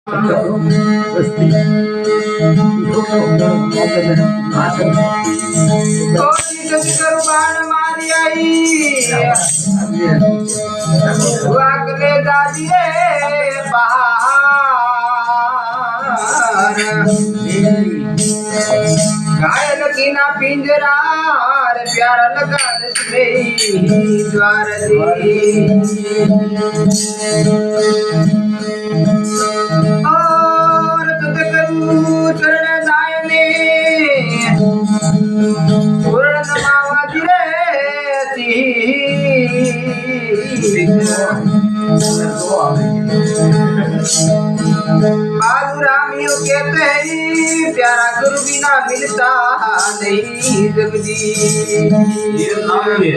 Pasti. कोशिश करू बाण मारी आई वाकले दादी रे पहाड़ घायल की ना पिंजरा रे प्यार लगा दे द्वार और तुझ करू चरण दायने पूर्ण मावाजी रे बालूरामियों कहते हैं प्यारा गुरु बिना मिलता नहीं जगदी ये नाम है